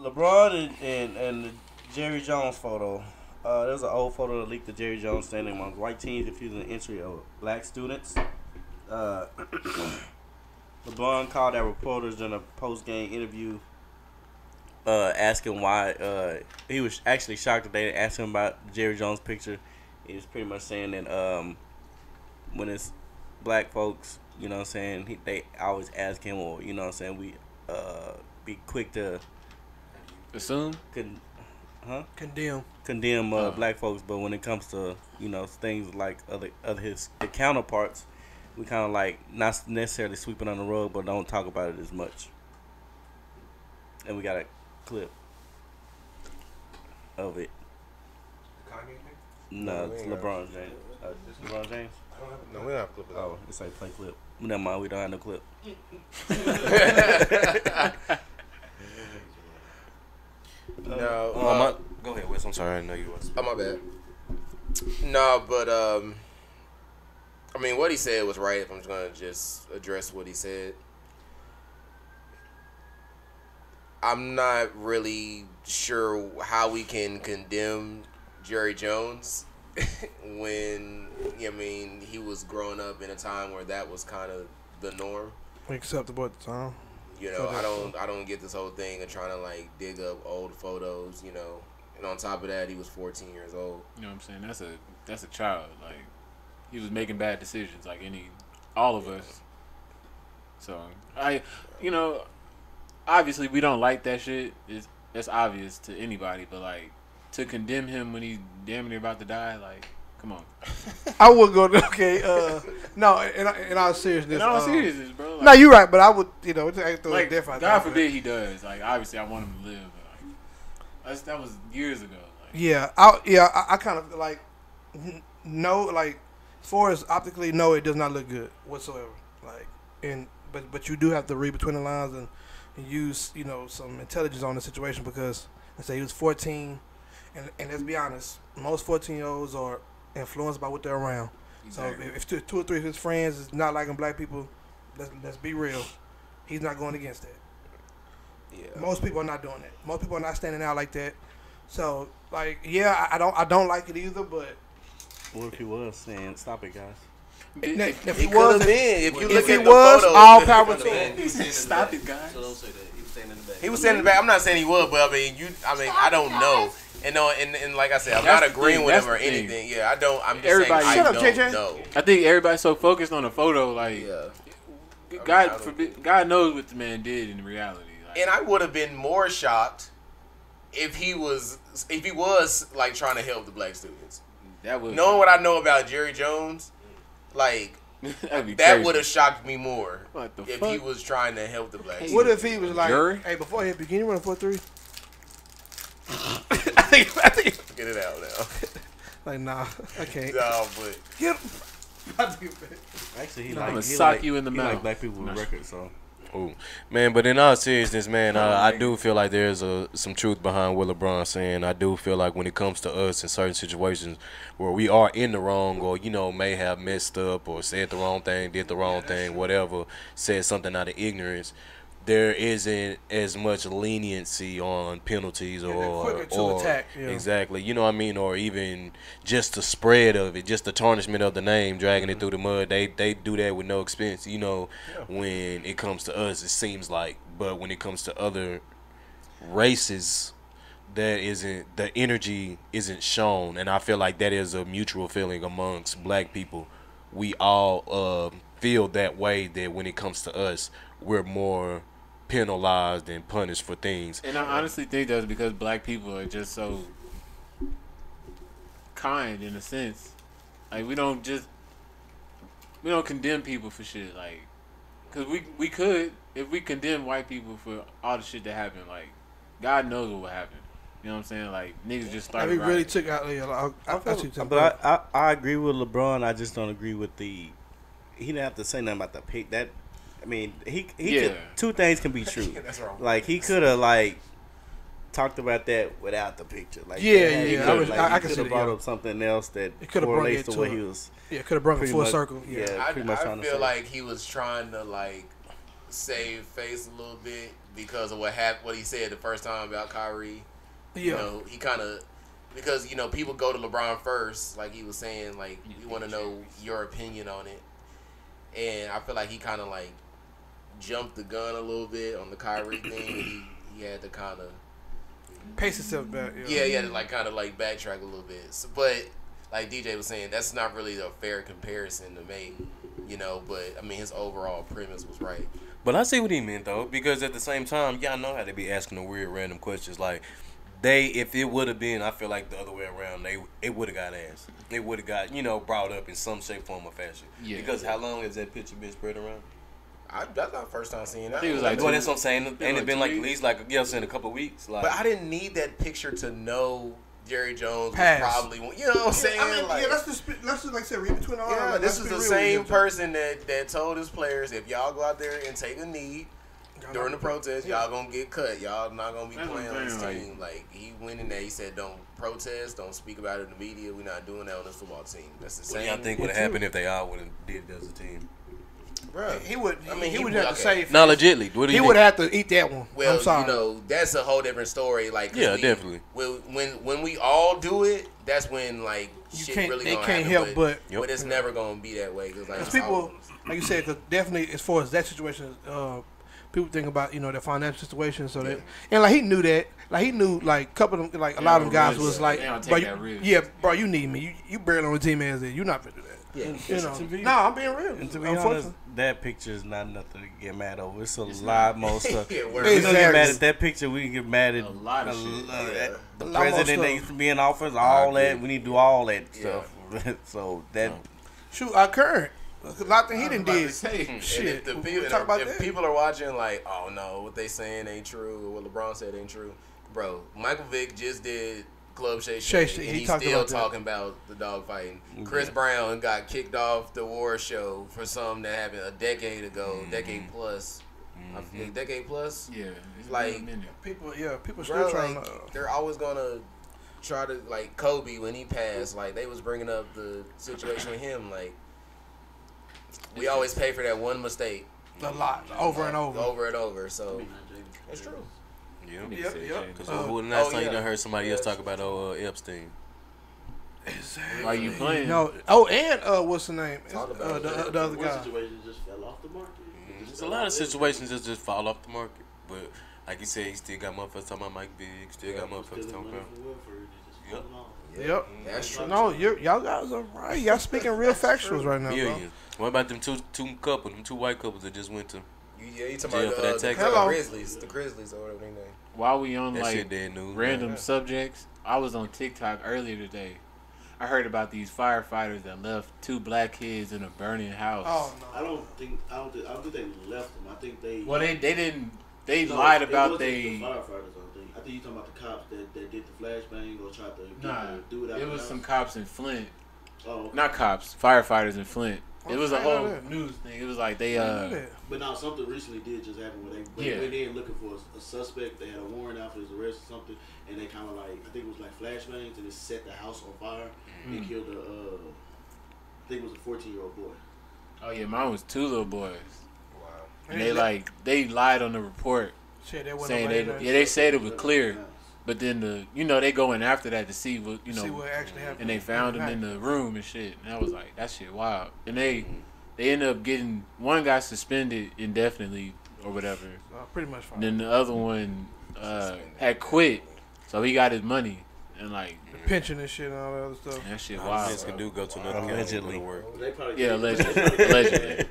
LeBron and the Jerry Jones photo. There's an old photo that leaked of Jerry Jones standing among white teens refusing the entry of black students. LeBron called out reporters during a post-game interview, asking why. He was actually shocked that they didn't ask him about the Jerry Jones picture. He was pretty much saying that when it's black folks, you know what I'm saying, they always ask him, or you know what I'm saying, we be quick to assume, condemn black folks, but when it comes to things like the counterparts, we kind of like not necessarily sweep it on the rug, but don't talk about it as much. And we got a clip of it. No, it's LeBron James. LeBron James. No, we don't have a clip of that. Oh, it's like play clip. Never mind, we don't have no clip. No. Go ahead, Wes. I'm sorry, I know you was. Oh, my bad. No, but I mean, what he said was right. If I'm just gonna address what he said, I'm not really sure how we can condemn Jerry Jones when he was growing up in a time where that was kind of the norm. Acceptable at the time. I don't get this whole thing of trying to like dig up old photos, And on top of that, he was 14 years old. You know what I'm saying? That's a child. Like, he was making bad decisions, like all of us. So obviously we don't like that shit. That's obvious to anybody, but like to condemn him when he's damn near about to die, like, come on. I would go. Okay, no. In all seriousness, in all seriousness, bro. Like, no, you're right, but I would, like, God forbid he does. Like, obviously, I want him to live. But like, that was years ago. Like, I kind of like no, like as far as optically, no, it does not look good whatsoever. Like, but you do have to read between the lines and use some intelligence on the situation, because let's say he was 14, and let's be honest, most 14-year-olds are influenced by what they're around. Exactly. So if two or three of his friends is not liking black people, let's be real, he's not going against that. Yeah. Most people are not doing that. Most people are not standing out like that. So like, yeah, I don't like it either. But what if he was saying, "Stop it, guys"? If he was, if you look at the was, photos, all power to him. Stop it, guys. So don't say that. He was standing in the back. He was standing in the back. I'm not saying he would, but I don't know. And like I said, I'm not agreeing with him or anything. Yeah, I don't. I'm just saying I don't know. I think everybody's so focused on the photo, like, God knows what the man did in reality. Like, and I would have been more shocked if he was like trying to help the black students. Knowing what I know about Jerry Jones, like that would have shocked me more if he was trying to help the black students. What if he was like, "Hey, before he begin, you run 4-3?" I think Get it out now. Like, nah, I can't. No, but get him. Actually, I'm gonna sock you in the mouth. Like black people with records, so. Oh man, but in all seriousness, man, I do feel like there's some truth behind what LeBron's saying. I do feel like when it comes to us in certain situations where we are in the wrong, or may have messed up or said the wrong thing, did the wrong thing, whatever, said something out of ignorance, there isn't as much leniency on penalties or attack, exactly, you know what I mean, or even just the spread of it, just the tarnishment of the name, dragging it through the mud. They do that with no expense, when it comes to us, it seems like. But when it comes to other races, the energy isn't shown, and I feel like that is a mutual feeling amongst black people. We all feel that way, that when it comes to us, we're more penalized and punished for things. And I honestly think that's because black people are just so kind, in a sense. Like, we don't condemn people for shit, like, because we could, if we condemn white people for all the shit that happened, like, God knows what would happen. You know what I'm saying? Like, niggas just started. He really took out. But I agree with LeBron. I just don't agree with he didn't have to say nothing about the pick. That, I mean, he could, two things can be true. That's wrong. Like, he could have talked about that without the picture. Like, I could have brought up something else that correlates to what he was. Yeah, could have brought it full circle. Yeah, I pretty much. I feel like he was trying to save face a little bit because of what he said the first time about Kyrie. Yeah. You know, he kind of because you know people go to LeBron first, like he was saying, like we want to know your opinion on it, and I feel like he kind of like jumped the gun a little bit on the Kyrie thing. He had to kind of pace himself back. Yeah, he had to like kind of like backtrack a little bit. So, but like DeeJay was saying, that's not really a fair comparison to make, you know. But I mean, his overall premise was right. But I see what he meant though, because at the same time, y'all know how they be asking the weird random questions like. If it would have been, I feel like the other way around, it would have got asked. It would have got, you know, brought up in some shape, form, or fashion. Yeah. Because how long has that picture been spread around? That's not the first time seeing that. It was like, well, that's what I'm saying. And it been like at least like, you know what I'm saying, a couple of weeks. Like, but I didn't need that picture to know Jerry Jones was probably, you know what I'm saying? I mean, like, yeah, let's just like I said, read between the lines. Yeah, this is the same person that told his players, if y'all go out there and take a knee during the protest, y'all gonna get cut. Y'all not gonna be playing on this team. Like he went in there, he said, "Don't protest, don't speak about it in the media. We're not doing that on this football team." That's the same. What y'all think would have happened if they all would have did it as a team? Bro, he would. I mean, he would have to say. No, legitly. What do you he would have to eat that one. Well, I'm sorry. you know, that's a whole different story. Like, definitely. When we all do it, that's when like shit really gonna happen. They can't help but it's never gonna be that way. Cause people, like you said, because definitely as far as that situation. People think about, you know, their financial situation, so that and like he knew that, like he knew like a couple of them, like a lot of them guys was like, bro, you need me, you barely on the team as it, you not gonna do that. Yeah, you know. No, I'm being real. And to be honest, that picture is not nothing to get mad over. It's a lot more stuff. We don't exactly. get mad at that picture. We can get mad at a lot of shit. The president needs to be in office. All that we need to do all that stuff. So that shoot, our current. A lot of things he didn't did. Shit. If people are watching, like, oh no, what they saying ain't true, or what LeBron said ain't true, bro. Michael Vick just did Club Shay Shay, and he's still talking about the dog fighting. Chris Brown got kicked off the war show for something that happened a decade ago, decade plus. Decade plus. Yeah, like people still trying. They're always gonna try to like Kobe when he passed. Like they was bringing up the situation with him, like. We always pay for that one mistake. A lot. Over and over. Over and over. So, it's true. Yeah. Because when the last time you done heard somebody else talk about Epstein? Exactly. Why you playing? No. Oh, and what's the name? The other guy. Situation just fell off the market. There's a lot of situations that just fall off the market. But, like you said, he still got motherfuckers talking about Mike Biggs. Still got motherfuckers talking about... Yep. That's true. No, y'all guys are right. Y'all speaking real factuals right now, bro. What about them two white couples that just went to you talking about the Grizzlies. The Grizzlies or whatever they name. While we on like random subjects, I was on TikTok earlier today. I heard about these firefighters that left 2 black kids in a burning house. Oh no. I don't think they left them. I think they. Well, they didn't. They lied about the firefighters. I think you talking about the cops that did the flashbang or tried to do it out. It was some cops in Flint. Oh, okay. Not cops, firefighters in Flint. It was a whole news thing. It was like they But now something recently did just happen where they went in looking for a suspect. They had a warrant out for his arrest or something, and they kind of like I think it was like flashbangs and it set the house on fire and killed I think it was a 14-year-old boy. Oh yeah, mine was 2 little boys. Wow. And they lied on the report. Saying they said it was clear, but then they go in after that to see what actually happened, and they found him in the room and shit. And I was like, that shit wild. And they ended up getting one guy suspended indefinitely or whatever. Pretty much fine. And then the other one had quit, so he got his money and like the pension and shit and all that other stuff. That shit wild. Can do go to another allegedly work. Yeah, allegedly.